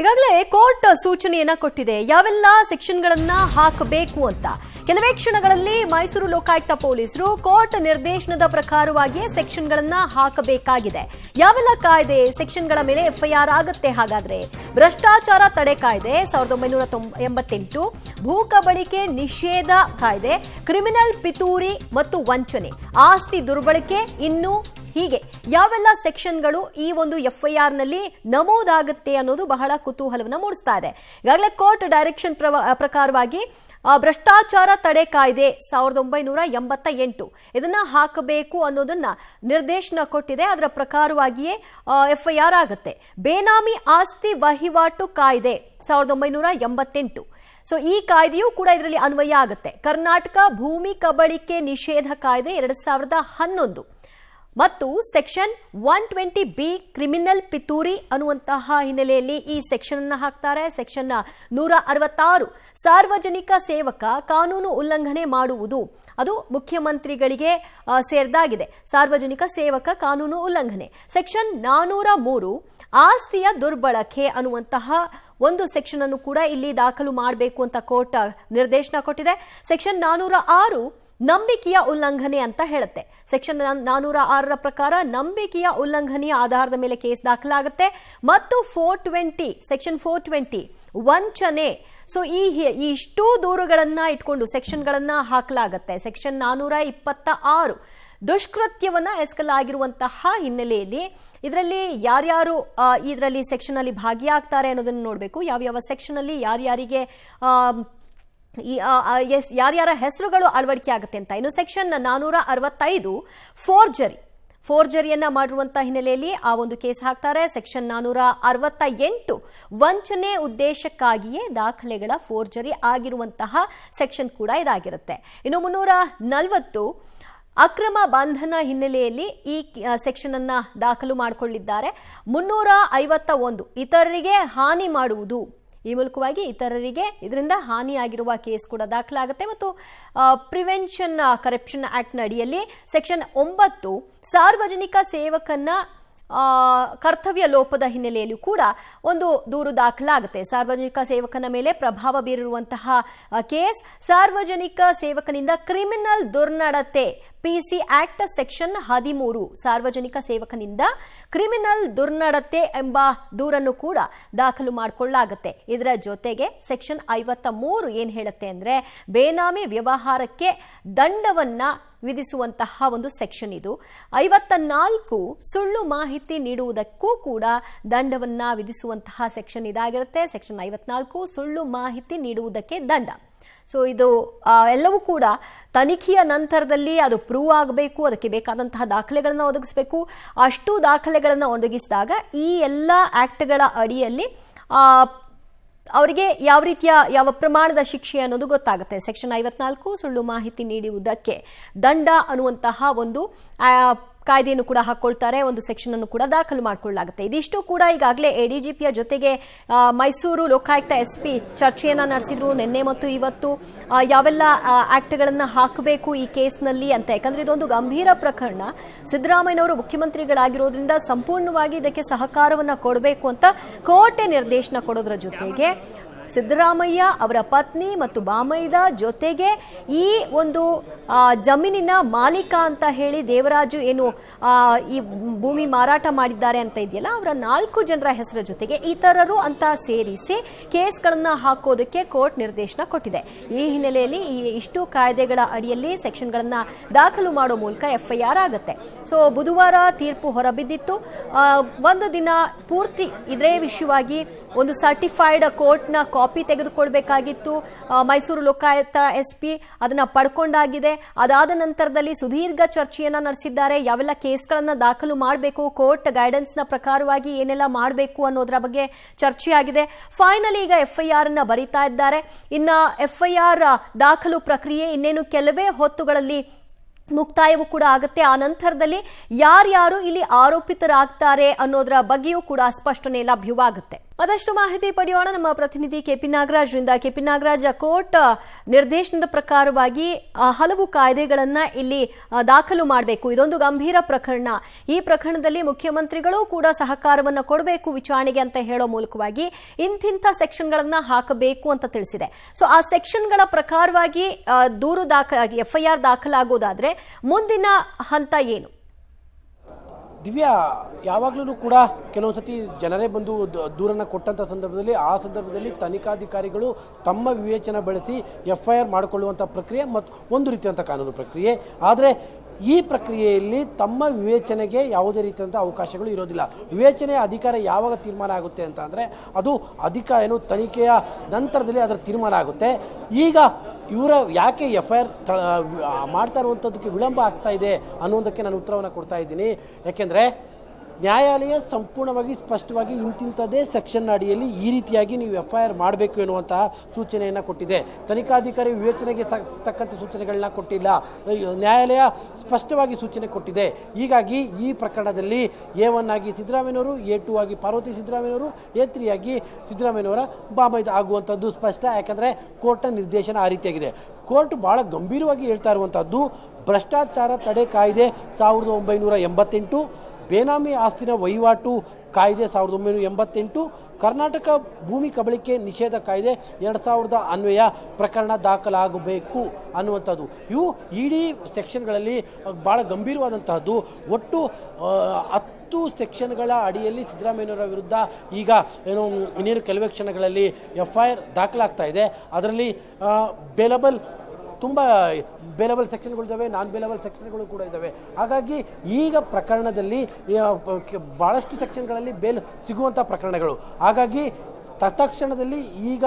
ಈಗಾಗಲೇ ಕೋರ್ಟ್ ಸೂಚನೆಯನ್ನ ಕೊಟ್ಟಿದೆ ಯಾವೆಲ್ಲ ಸೆಕ್ಷನ್ಗಳನ್ನ ಹಾಕಬೇಕು ಅಂತ. ಕೆಲವೇ ಕ್ಷಣಗಳಲ್ಲಿ ಮೈಸೂರು ಲೋಕಾಯುಕ್ತ ಪೊಲೀಸರು ಕೋರ್ಟ್ ನಿರ್ದೇಶನದ ಪ್ರಕಾರವಾಗಿ ಸೆಕ್ಷನ್ಗಳನ್ನ ಹಾಕಬೇಕಾಗಿದೆ. ಯಾವೆಲ್ಲ ಕಾಯ್ದೆ ಸೆಕ್ಷನ್ಗಳ ಮೇಲೆ ಎಫ್ಐಆರ್ ಆಗುತ್ತೆ? ಹಾಗಾದ್ರೆ ಭ್ರಷ್ಟಾಚಾರ ತಡೆ ಕಾಯ್ದೆ 1988, ಭೂ ಕಬಳಿಕೆ ನಿಷೇಧ ಕಾಯ್ದೆ, ಕ್ರಿಮಿನಲ್ ಪಿತೂರಿ ಮತ್ತು ವಂಚನೆ, ಆಸ್ತಿ ದುರ್ಬಳಕೆ, ಇನ್ನು ಹೀಗೆ ಯಾವೆಲ್ಲ ಸೆಕ್ಷನ್ಗಳು ಈ ಒಂದು ಎಫ್ಐಆರ್ ನಲ್ಲಿ ನಮೂದಾಗುತ್ತೆ ಅನ್ನೋದು ಬಹಳ ಕುತೂಹಲವನ್ನು ಮೂಡಿಸ್ತಾ ಇದೆ. ಈಗಾಗಲೇ ಕೋರ್ಟ್ ಡೈರೆಕ್ಷನ್ ಪ್ರಕಾರವಾಗಿ ಭ್ರಷ್ಟಾಚಾರ ತಡೆ ಕಾಯ್ದೆ 1988 ಇದನ್ನ ಹಾಕಬೇಕು ಅನ್ನೋದನ್ನ ನಿರ್ದೇಶನ ಕೊಟ್ಟಿದೆ. ಅದರ ಪ್ರಕಾರವಾಗಿಯೇ ಎಫ್ಐಆರ್ ಆಗುತ್ತೆ. ಬೇನಾಮಿ ಆಸ್ತಿ ವಹಿವಾಟು ಕಾಯ್ದೆ 1988, ಸೊ ಈ ಕಾಯ್ದೆಯೂ ಕೂಡ ಇದರಲ್ಲಿ ಅನ್ವಯ ಆಗುತ್ತೆ. ಕರ್ನಾಟಕ ಭೂಮಿ ಕಬಳಿಕೆ ನಿಷೇಧ ಕಾಯ್ದೆ 2011 ಮತ್ತು ಸೆಕ್ಷನ್ 120B ಕ್ರಿಮಿನಲ್ ಪಿತೂರಿ ಅನ್ನುವಂತಹ ಹಿನ್ನೆಲೆಯಲ್ಲಿ ಈ ಸೆಕ್ಷನ್ ಅನ್ನು ಹಾಕ್ತಾರೆ. ಸೆಕ್ಷನ್ 166 ಸಾರ್ವಜನಿಕ ಸೇವಕ ಕಾನೂನು ಉಲ್ಲಂಘನೆ ಮಾಡುವುದು, ಅದು ಮುಖ್ಯಮಂತ್ರಿಗಳಿಗೆ ಸೇರಿದಾಗಿದೆ. ಸಾರ್ವಜನಿಕ ಸೇವಕ ಕಾನೂನು ಉಲ್ಲಂಘನೆ. ಸೆಕ್ಷನ್ 403 ಆಸ್ತಿಯ ದುರ್ಬಳಕೆ ಅನ್ನುವಂತಹ ಒಂದು ಸೆಕ್ಷನ್ ಅನ್ನು ಕೂಡ ಇಲ್ಲಿ ದಾಖಲು ಮಾಡಬೇಕು ಅಂತ ಕೋರ್ಟ್ ನಿರ್ದೇಶನ ಕೊಟ್ಟಿದೆ. ಸೆಕ್ಷನ್ 406 ನಂಬಿಕೆಯ ಉಲ್ಲಂಘನೆ ಅಂತ ಹೇಳುತ್ತೆ. ಸೆಕ್ಷನ್ 406 ಪ್ರಕಾರ ನಂಬಿಕೆಯ ಉಲ್ಲಂಘನೆಯ ಆಧಾರದ ಮೇಲೆ ಕೇಸ್ ದಾಖಲಾಗುತ್ತೆ. ಮತ್ತು 420 ಸೆಕ್ಷನ್ 420 ವಂಚನೆ. ಸೊ ಈ ಇಷ್ಟೂ ದೂರುಗಳನ್ನ ಇಟ್ಕೊಂಡು ಸೆಕ್ಷನ್ಗಳನ್ನ ಹಾಕಲಾಗುತ್ತೆ. ಸೆಕ್ಷನ್ 426 ದುಷ್ಕೃತ್ಯವನ್ನ ಎಸಗಲಾಗಿರುವಂತಹ ಹಿನ್ನೆಲೆಯಲ್ಲಿ ಇದರಲ್ಲಿ ಯಾರ್ಯಾರು ಇದರಲ್ಲಿ ಸೆಕ್ಷನ್ ಅಲ್ಲಿ ಭಾಗಿಯಾಗ್ತಾರೆ ಅನ್ನೋದನ್ನು ನೋಡಬೇಕು. ಯಾವ್ಯಾವ ಸೆಕ್ಷನ್ ಅಲ್ಲಿ ಯಾರ್ಯಾರಿಗೆ ಯಾರ್ಯಾರ ಹೆಸರುಗಳು ಅಳವಡಿಕೆ ಆಗುತ್ತೆ ಅಂತ. ಇನ್ನು ಸೆಕ್ಷನ್ 465 ಫೋರ್ಜರಿಯನ್ನ ಮಾಡಿರುವಂತಹ ಹಿನ್ನೆಲೆಯಲ್ಲಿ ಆ ಒಂದು ಕೇಸ್ ಹಾಕ್ತಾರೆ. ಸೆಕ್ಷನ್ 468 ವಂಚನೆ ಉದ್ದೇಶಕ್ಕಾಗಿಯೇ ದಾಖಲೆಗಳ ಫೋರ್ಜರಿ ಆಗಿರುವಂತಹ ಸೆಕ್ಷನ್ ಕೂಡ ಇದಾಗಿರುತ್ತೆ. ಇನ್ನು 340 ಅಕ್ರಮ ಬಂಧನ ಹಿನ್ನೆಲೆಯಲ್ಲಿ ಈ ಸೆಕ್ಷನ್ ಅನ್ನ ದಾಖಲು ಮಾಡಿಕೊಳ್ಳಿದ್ದಾರೆ. 351 ಇತರರಿಗೆ ಹಾನಿ ಮಾಡುವುದು, ಈ ಮೂಲಕವಾಗಿ ಇತರರಿಗೆ ಇದರಿಂದ ಹಾನಿಯಾಗಿರುವ ಕೇಸ್ ಕೂಡ ದಾಖಲಾಗುತ್ತೆ. ಮತ್ತು ಪ್ರಿವೆನ್ಷನ್ ಕರಪ್ಷನ್ ಆಕ್ಟ್ ನ ಅಡಿಯಲ್ಲಿ ಸೆಕ್ಷನ್ 9 ಸಾರ್ವಜನಿಕ ಸೇವಕನ್ನ ಕರ್ತವ್ಯ ಲೋಪದ ಹಿನ್ನೆಲೆಯಲ್ಲೂ ಕೂಡ ಒಂದು ದೂರು ದಾಖಲಾಗುತ್ತೆ. ಸಾರ್ವಜನಿಕ ಸೇವಕನ ಮೇಲೆ ಪ್ರಭಾವ ಬೀರಿರುವಂತಹ ಕೇಸ್. ಸಾರ್ವಜನಿಕ ಸೇವಕನಿಂದ ಕ್ರಿಮಿನಲ್ ದುರ್ನಡತೆ ಪಿಸಿ ಆಕ್ಟ್ ಸೆಕ್ಷನ್ 13 ಸಾರ್ವಜನಿಕ ಸೇವಕನಿಂದ ಕ್ರಿಮಿನಲ್ ದುರ್ನಡತೆ ಎಂಬ ದೂರನ್ನು ಕೂಡ ದಾಖಲು ಮಾಡಿಕೊಳ್ಳಲಾಗುತ್ತೆ. ಇದರ ಜೊತೆಗೆ ಸೆಕ್ಷನ್ 53 ಏನ್ ಹೇಳುತ್ತೆ ಅಂದ್ರೆ ಬೇನಾಮಿ ವ್ಯವಹಾರಕ್ಕೆ ದಂಡವನ್ನ ವಿಧಿಸುವಂತಹ ಒಂದು ಸೆಕ್ಷನ್ ಇದು. 54 ಸುಳ್ಳು ಮಾಹಿತಿ ನೀಡುವುದಕ್ಕೂ ಕೂಡ ದಂಡವನ್ನ ವಿಧಿಸುವಂತಹ ಸೆಕ್ಷನ್ ಇದಾಗಿರುತ್ತೆ. ಸೆಕ್ಷನ್ 54 ಸುಳ್ಳು ಮಾಹಿತಿ ನೀಡುವುದಕ್ಕೆ ದಂಡ. ಸೊ ಇದು ಎಲ್ಲವೂ ಕೂಡ ತನಿಖೆಯ ನಂತರದಲ್ಲಿ ಅದು ಪ್ರೂವ್ ಆಗಬೇಕು. ಅದಕ್ಕೆ ಬೇಕಾದಂತಹ ದಾಖಲೆಗಳನ್ನ ಒದಗಿಸಬೇಕು. ಅಷ್ಟು ದಾಖಲೆಗಳನ್ನ ಒದಗಿಸಿದಾಗ ಈ ಎಲ್ಲ ಆಕ್ಟ್ಗಳ ಅಡಿಯಲ್ಲಿ ಅವರಿಗೆ ಯಾವ ರೀತಿಯ ಯಾವ ಪ್ರಮಾಣದ ಶಿಕ್ಷೆ ಅನ್ನೋದು ಗೊತ್ತಾಗುತ್ತೆ. ಸೆಕ್ಷನ್ 54 ಸುಳ್ಳು ಮಾಹಿತಿ ನೀಡುವುದಕ್ಕೆ ದಂಡ ಅನ್ನುವಂತಹ ಒಂದು ಕಾಯ್ದೆಯನ್ನು ಕೂಡ ಹಾಕೊಳ್ತಾರೆ. ಒಂದು ಸೆಕ್ಷನ್ ಅನ್ನು ಕೂಡ ದಾಖಲು ಮಾಡಿಕೊಳ್ಳಲಾಗುತ್ತೆ. ಇದಿಷ್ಟು ಕೂಡ ಈಗಾಗಲೇ ಎಡಿಜಿಪಿಯ ಜೊತೆಗೆ ಮೈಸೂರು ಲೋಕಾಯುಕ್ತ SP ಚರ್ಚೆಯನ್ನ ನಡೆಸಿದ್ರು ನಿನ್ನೆ ಮತ್ತು ಇವತ್ತು. ಯಾವೆಲ್ಲ ಆಕ್ಟ್ಗಳನ್ನ ಹಾಕಬೇಕು ಈ ಕೇಸ್ನಲ್ಲಿ ಅಂತ. ಯಾಕಂದ್ರೆ ಇದೊಂದು ಗಂಭೀರ ಪ್ರಕರಣ. ಸಿದ್ದರಾಮಯ್ಯನವರು ಮುಖ್ಯಮಂತ್ರಿಗಳಾಗಿರೋದ್ರಿಂದ ಸಂಪೂರ್ಣವಾಗಿ ಇದಕ್ಕೆ ಸಹಕಾರವನ್ನ ಕೊಡಬೇಕು ಅಂತ ಕೋರ್ಟ್ ನಿರ್ದೇಶನ ಕೊಡೋದ್ರ ಜೊತೆಗೆ ಸಿದ್ದರಾಮಯ್ಯ ಅವರ ಪತ್ನಿ ಮತ್ತು ಬಾಮೈದ ಜೊತೆಗೆ ಈ ಒಂದು ಜಮೀನಿನ ಮಾಲೀಕ ಅಂತ ಹೇಳಿ ದೇವರಾಜು ಏನು ಈ ಭೂಮಿ ಮಾರಾಟ ಮಾಡಿದ್ದಾರೆ ಅಂತ ಇದೆಯಲ್ಲ, ಅವರ 4 ಜನರ ಹೆಸರ ಜೊತೆಗೆ ಇತರರು ಅಂತ ಸೇರಿಸಿ ಕೇಸ್ಗಳನ್ನ ಹಾಕೋದಕ್ಕೆ ಕೋರ್ಟ್ ನಿರ್ದೇಶನ ಕೊಟ್ಟಿದೆ. ಈ ಹಿನ್ನೆಲೆಯಲ್ಲಿ ಈ ಇಷ್ಟು ಕಾಯ್ದೆಗಳ ಅಡಿಯಲ್ಲಿ ಸೆಕ್ಷನ್ಗಳನ್ನ ದಾಖಲು ಮಾಡೋ ಮೂಲಕ FIR ಆಗುತ್ತೆ. ಸೊ ಬುಧವಾರ ತೀರ್ಪು ಹೊರಬಿದ್ದಿತ್ತು. ಒಂದು ದಿನ ಪೂರ್ತಿ ಇದೇ ವಿಷಯವಾಗಿ ಒಂದು ಸರ್ಟಿಫೈಡ್ ಕೋರ್ಟ್ನ ಕಾಪಿ ತೆಗೆದುಕೊಳ್ಬೇಕಾಗಿತ್ತು. ಮೈಸೂರು ಲೋಕಾಯುಕ್ತ SP ಅದನ್ನ ಪಡ್ಕೊಂಡಾಗಿದೆ. ಅದಾದ ನಂತರದಲ್ಲಿ ಸುದೀರ್ಘ ಚರ್ಚೆಯನ್ನ ನಡೆಸಿದ್ದಾರೆ. ಯಾವೆಲ್ಲ ಕೇಸ್ಗಳನ್ನ ದಾಖಲು ಮಾಡಬೇಕು, ಕೋರ್ಟ್ ಗೈಡೆನ್ಸ್ ನ ಪ್ರಕಾರವಾಗಿ ಏನೆಲ್ಲ ಮಾಡಬೇಕು ಅನ್ನೋದ್ರ ಬಗ್ಗೆ ಚರ್ಚೆ ಆಗಿದೆ. ಫೈನಲಿ ಈಗ FIR ಅನ್ನ ಬರೀತಾ ಇದ್ದಾರೆ. ಇನ್ನ FIR ದಾಖಲು ಪ್ರಕ್ರಿಯೆ ಇನ್ನೇನು ಕೆಲವೇ ಹೊತ್ತುಗಳಲ್ಲಿ ಮುಕ್ತಾಯವೂ ಕೂಡ ಆಗುತ್ತೆ. ಆ ನಂತರದಲ್ಲಿ ಯಾರ್ಯಾರು ಇಲ್ಲಿ ಆರೋಪಿತರಾಗ್ತಾರೆ ಅನ್ನೋದರ ಬಗ್ಗೆಯೂ ಕೂಡ ಸ್ಪಷ್ಟನೆ ಲಭ್ಯವಾಗುತ್ತೆ. ಮತ್ತಷ್ಟು ಮಾಹಿತಿ ಪಡೆಯೋಣ ನಮ್ಮ ಪ್ರತಿನಿಧಿ ಕೆಪಿ ನಾಗರಾಜ್ರಿಂದ. ಕೆಪಿ ನಾಗರಾಜ್, ಕೋರ್ಟ್ ನಿರ್ದೇಶನದ ಪ್ರಕಾರವಾಗಿ ಹಲವು ಕಾಯ್ದೆಗಳನ್ನ ಇಲ್ಲಿ ದಾಖಲು ಮಾಡಬೇಕು. ಇದೊಂದು ಗಂಭೀರ ಪ್ರಕರಣ. ಈ ಪ್ರಕರಣದಲ್ಲಿ ಮುಖ್ಯಮಂತ್ರಿಗಳು ಕೂಡ ಸಹಕಾರವನ್ನು ಕೊಡಬೇಕು ವಿಚಾರಣೆಗೆ ಅಂತ ಹೇಳೋ ಮೂಲಕವಾಗಿ ಇಂತಿಂಥ ಸೆಕ್ಷನ್ಗಳನ್ನ ಹಾಕಬೇಕು ಅಂತ ತಿಳಿಸಿದೆ. ಸೊ ಆ ಸೆಕ್ಷನ್ಗಳ ಪ್ರಕಾರವಾಗಿ ದೂರು FIR ದಾಖಲಾಗೋದಾದ್ರೆ ಮುಂದಿನ ಹಂತ ಏನು? ದಿವ್ಯಾ, ಯಾವಾಗಲೂ ಕೂಡ ಕೆಲವೊಂದು ಸತಿ ಜನರೇ ಬಂದು ದೂರನ್ನು ಕೊಟ್ಟಂಥ ಸಂದರ್ಭದಲ್ಲಿ ತನಿಖಾಧಿಕಾರಿಗಳು ತಮ್ಮ ವಿವೇಚನೆ ಬಳಸಿ FIR ಮಾಡಿಕೊಳ್ಳುವಂಥ ಪ್ರಕ್ರಿಯೆ ಮತ್ತು ಒಂದು ರೀತಿಯಂಥ ಕಾನೂನು ಪ್ರಕ್ರಿಯೆ. ಆದರೆ ಈ ಪ್ರಕ್ರಿಯೆಯಲ್ಲಿ ತಮ್ಮ ವಿವೇಚನೆಗೆ ಯಾವುದೇ ರೀತಿಯಂಥ ಅವಕಾಶಗಳು ಇರೋದಿಲ್ಲ. ವಿವೇಚನೆಯ ಅಧಿಕಾರ ಯಾವಾಗ ತೀರ್ಮಾನ ಆಗುತ್ತೆ ಅಂತ ಅಂದರೆ ಅದು ತನಿಖೆಯ ನಂತರದಲ್ಲಿ ಅದರ ತೀರ್ಮಾನ ಆಗುತ್ತೆ. ಈಗ ಇವರ ಯಾಕೆ FIR ಮಾಡ್ತಾ ಇರುವಂಥದ್ದಕ್ಕೆ ವಿಳಂಬ ಆಗ್ತಾ ಇದೆ ಅನ್ನೋದಕ್ಕೆ ನಾನು ಉತ್ತರವನ್ನು ಕೊಡ್ತಾ ಇದ್ದೀನಿ. ಯಾಕೆಂದರೆ ನ್ಯಾಯಾಲಯ ಸಂಪೂರ್ಣವಾಗಿ ಸ್ಪಷ್ಟವಾಗಿ ಇಂತಿಂಥದ್ದೇ ಸೆಕ್ಷನ್ ಅಡಿಯಲ್ಲಿ ಈ ರೀತಿಯಾಗಿ ನೀವು FIR ಮಾಡಬೇಕು ಎನ್ನುವಂತಹ ಸೂಚನೆಯನ್ನು ಕೊಟ್ಟಿದೆ. ತನಿಖಾಧಿಕಾರಿ ವಿವೇಚನೆಗೆ ತಕ್ಕಂಥ ಸೂಚನೆಗಳನ್ನ ಕೊಟ್ಟಿಲ್ಲ. ನ್ಯಾಯಾಲಯ ಸ್ಪಷ್ಟವಾಗಿ ಸೂಚನೆ ಕೊಟ್ಟಿದೆ. ಹೀಗಾಗಿ ಈ ಪ್ರಕರಣದಲ್ಲಿ A1 ಆಗಿ ಸಿದ್ದರಾಮಯ್ಯನವರು, A2 ಆಗಿ ಪಾರ್ವತಿ ಸಿದ್ದರಾಮಯ್ಯನವರು, A3 ಆಗಿ ಸಿದ್ದರಾಮಯ್ಯನವರ ಬಾಮೈದ ಆಗುವಂಥದ್ದು ಸ್ಪಷ್ಟ. ಯಾಕಂದರೆ ಕೋರ್ಟ್ನ ನಿರ್ದೇಶನ ಆ ರೀತಿಯಾಗಿದೆ. ಕೋರ್ಟ್ ಭಾಳ ಗಂಭೀರವಾಗಿ ಹೇಳ್ತಾ ಇರುವಂಥದ್ದು ಭ್ರಷ್ಟಾಚಾರ ತಡೆ ಕಾಯ್ದೆ 1988, ಬೇನಾಮಿ ಆಸ್ತಿನ ವಹಿವಾಟು ಕಾಯ್ದೆ 1988, ಕರ್ನಾಟಕ ಭೂಮಿ ಕಬಳಿಕೆ ನಿಷೇಧ ಕಾಯ್ದೆ 2000 ಅನ್ವಯ ಪ್ರಕರಣ ದಾಖಲಾಗಬೇಕು ಅನ್ನುವಂಥದ್ದು. ಇವು ಇಡೀ ಸೆಕ್ಷನ್ಗಳಲ್ಲಿ ಭಾಳ ಗಂಭೀರವಾದಂತಹದ್ದು. ಒಟ್ಟು 10 ಸೆಕ್ಷನ್ಗಳ ಅಡಿಯಲ್ಲಿ ಸಿದ್ದರಾಮಯ್ಯನವರ ವಿರುದ್ಧ ಈಗ ಇನ್ನೇನು ಕೆಲವೇ ಕ್ಷಣಗಳಲ್ಲಿ FIR ದಾಖಲಾಗ್ತಾ ಇದೆ. ಅದರಲ್ಲಿ ತುಂಬ ಬೇಲಬಲ್ ಸೆಕ್ಷನ್ಗಳಿದ್ದಾವೆ, ನಾನ್ ಬೇಲಬಲ್ ಸೆಕ್ಷನ್ಗಳು ಕೂಡ ಇದ್ದಾವೆ. ಹಾಗಾಗಿ ಈಗ ಪ್ರಕರಣದಲ್ಲಿ ಭಾಳಷ್ಟು ಸೆಕ್ಷನ್ಗಳಲ್ಲಿ ಬೇಲ್ ಸಿಗುವಂಥ ಪ್ರಕರಣಗಳು. ಹಾಗಾಗಿ ತತ್ಕ್ಷಣದಲ್ಲಿ ಈಗ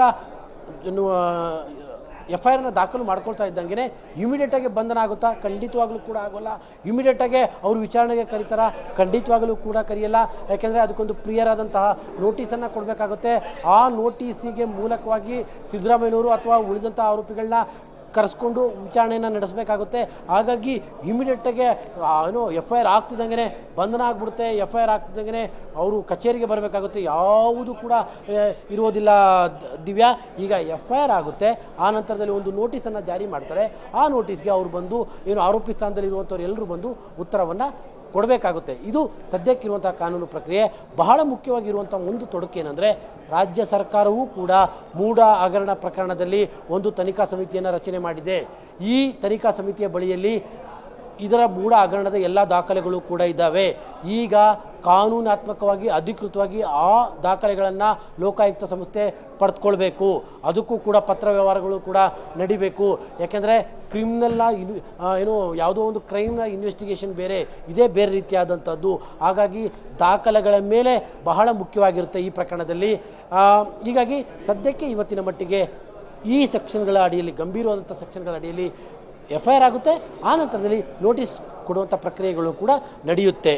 FIR ದಾಖಲು ಮಾಡ್ಕೊಳ್ತಾ ಇದ್ದಂಗೆ ಇಮಿಡಿಯೇಟಾಗಿ ಬಂಧನ ಆಗುತ್ತಾ? ಖಂಡಿತವಾಗ್ಲೂ ಕೂಡ ಆಗೋಲ್ಲ. ಇಮಿಡಿಯೇಟಾಗಿ ಅವರು ವಿಚಾರಣೆಗೆ ಕರೀತಾರ? ಖಂಡಿತವಾಗಲೂ ಕೂಡ ಕರೆಯಲ್ಲ. ಯಾಕೆಂದರೆ ಅದಕ್ಕೊಂದು ಪ್ರಿಯರಾದಂತಹ ನೋಟಿಸನ್ನು ಕೊಡಬೇಕಾಗುತ್ತೆ. ಆ ನೋಟಿಸಿಗೆ ಮೂಲಕವಾಗಿ ಸಿದ್ದರಾಮಯ್ಯನವರು ಅಥವಾ ಉಳಿದಂಥ ಆರೋಪಿಗಳನ್ನ ಕರೆಸ್ಕೊಂಡು ವಿಚಾರಣೆಯನ್ನು ನಡೆಸಬೇಕಾಗುತ್ತೆ. ಹಾಗಾಗಿ ಇಮಿಡಿಯೇಟಾಗಿ FIR ಆಗ್ತಿದ್ದಂಗೆ ಬಂಧನ ಆಗಿಬಿಡುತ್ತೆ. FIR ಆಗ್ತಿದ್ದಂಗೆ ಅವರು ಕಚೇರಿಗೆ ಬರಬೇಕಾಗುತ್ತೆ. ಯಾವುದು ಕೂಡ ಇರೋದಿಲ್ಲ ದಿವ್ಯಾ. ಈಗ FIR ಆಗುತ್ತೆ, ಆ ನಂತರದಲ್ಲಿ ಒಂದು ನೋಟಿಸನ್ನು ಜಾರಿ ಮಾಡ್ತಾರೆ. ಆ ನೋಟಿಸ್ಗೆ ಅವರು ಬಂದು ಆರೋಪಿ ಸ್ಥಾನದಲ್ಲಿ ಇರುವಂಥವ್ರು ಎಲ್ಲರೂ ಬಂದು ಉತ್ತರವನ್ನು ಕೊಡಬೇಕಾಗುತ್ತೆ. ಇದು ಸದ್ಯಕ್ಕಿರುವಂಥ ಕಾನೂನು ಪ್ರಕ್ರಿಯೆ. ಬಹಳ ಮುಖ್ಯವಾಗಿರುವಂಥ ಒಂದು ತೊಡಕು ಏನಂದರೆ ರಾಜ್ಯ ಸರ್ಕಾರವೂ ಕೂಡ ಮೂಡ ಹಗರಣ ಪ್ರಕರಣದಲ್ಲಿ ಒಂದು ತನಿಖಾ ಸಮಿತಿಯನ್ನು ರಚನೆ ಮಾಡಿದೆ. ಈ ತನಿಖಾ ಸಮಿತಿಯ ಬಳಿಯಲ್ಲಿ ಇದರ ಮೂಡ ಹಗರಣದ ಎಲ್ಲ ದಾಖಲೆಗಳು ಕೂಡ ಇದ್ದಾವೆ. ಈಗ ಕಾನೂನಾತ್ಮಕವಾಗಿ ಅಧಿಕೃತವಾಗಿ ಆ ದಾಖಲೆಗಳನ್ನು ಲೋಕಾಯುಕ್ತ ಸಂಸ್ಥೆ ಪಡೆದುಕೊಳ್ಬೇಕು. ಅದಕ್ಕೂ ಕೂಡ ಪತ್ರ ವ್ಯವಹಾರಗಳು ಕೂಡ ನಡಿಬೇಕು. ಯಾಕೆಂದರೆ ಕ್ರಿಮಿನಲ್ನ ಯಾವುದೋ ಒಂದು ಕ್ರೈಮ್ನ ಇನ್ವೆಸ್ಟಿಗೇಷನ್ ಬೇರೆ, ಇದೇ ಬೇರೆ ರೀತಿಯಾದಂಥದ್ದು. ಹಾಗಾಗಿ ದಾಖಲೆಗಳ ಮೇಲೆ ಬಹಳ ಮುಖ್ಯವಾಗಿರುತ್ತೆ ಈ ಪ್ರಕರಣದಲ್ಲಿ. ಹೀಗಾಗಿ ಸದ್ಯಕ್ಕೆ ಇವತ್ತಿನ ಮಟ್ಟಿಗೆ ಈ ಸೆಕ್ಷನ್ಗಳ ಅಡಿಯಲ್ಲಿ, ಗಂಭೀರವಾದಂಥ ಸೆಕ್ಷನ್ಗಳ ಅಡಿಯಲ್ಲಿ FIR ಆಗುತ್ತೆ. ಆ ನಂತರದಲ್ಲಿ ನೋಟಿಸ್ ಕೊಡುವಂಥ ಪ್ರಕ್ರಿಯೆಗಳು ಕೂಡ ನಡೆಯುತ್ತೆ.